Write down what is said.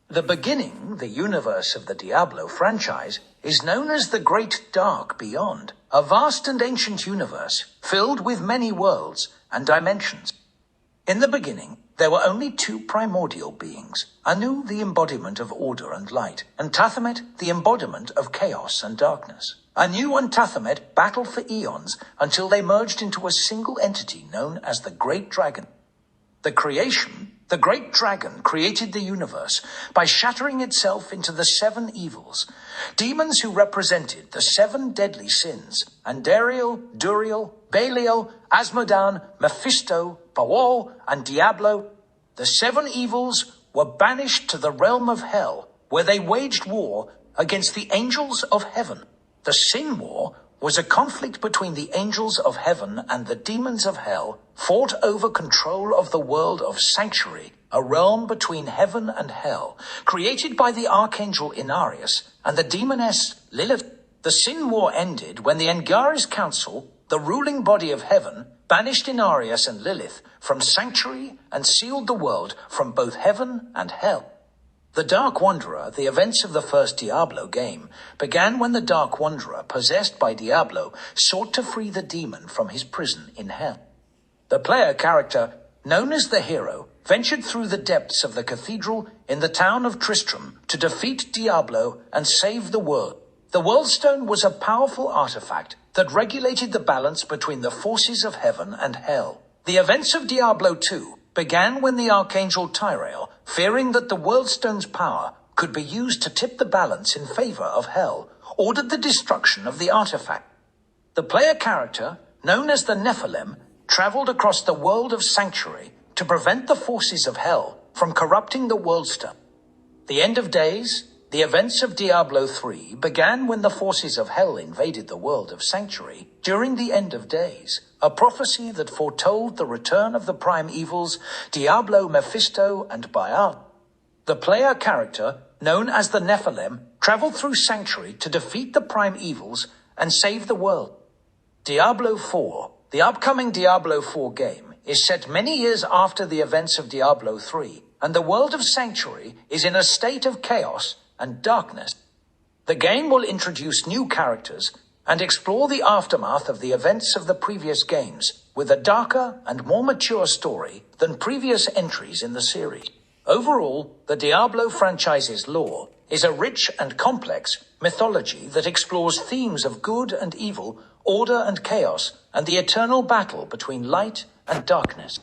The beginning, the universe of the Diablo franchise, is known as the Great Dark Beyond, a vast and ancient universe filled with many worlds and dimensions. In the beginning, there were only two primordial beings, Anu, the embodiment of order and light, and Tathamet, the embodiment of chaos and darkness. Anu and Tathamet battled for eons until they merged into a single entity known as the Great Dragon. The Great Dragon created the universe by shattering itself into the seven evils, demons who represented the seven deadly sins, Andariel, Duriel, Belial, Asmodan, Mephisto, Baal, and Diablo. The seven evils were banished to the realm of hell, where they waged war against the angels of heaven. The Sin War was a conflict between the angels of heaven and the demons of hell, fought over control of the world of Sanctuary, a realm between heaven and hell, created by the archangel Inarius and the demoness Lilith. The Sin War ended when the Angaris Council, the ruling body of heaven, banished Inarius and Lilith from Sanctuary and sealed the world from both heaven and hell. The Dark Wanderer, the events of the first Diablo game, began when the Dark Wanderer, possessed by Diablo, sought to free the demon from his prison in hell. The player character, known as the hero, ventured through the depths of the cathedral in the town of Tristram to defeat Diablo and save the world. The Worldstone was a powerful artifact that regulated the balance between the forces of heaven and hell. The events of Diablo 2 began when the Archangel Tyrael, fearing that the Worldstone's power could be used to tip the balance in favor of hell, ordered the destruction of the artifact. The player character, known as the Nephilim, traveled across the world of Sanctuary to prevent the forces of hell from corrupting the Worldstone. The end of days, the events of Diablo 3 began when the forces of hell invaded the world of Sanctuary during the end of days, a prophecy that foretold the return of the prime evils, Diablo, Mephisto, and Baal. The player character, known as the Nephilim, traveled through Sanctuary to defeat the prime evils and save the world. Diablo 4, the upcoming Diablo 4 game, is set many years after the events of Diablo 3, and the world of Sanctuary is in a state of chaos and darkness. The game will introduce new characters and explore the aftermath of the events of the previous games with a darker and more mature story than previous entries in the series. Overall, the Diablo franchise's lore is a rich and complex mythology that explores themes of good and evil, order and chaos, and the eternal battle between light and darkness.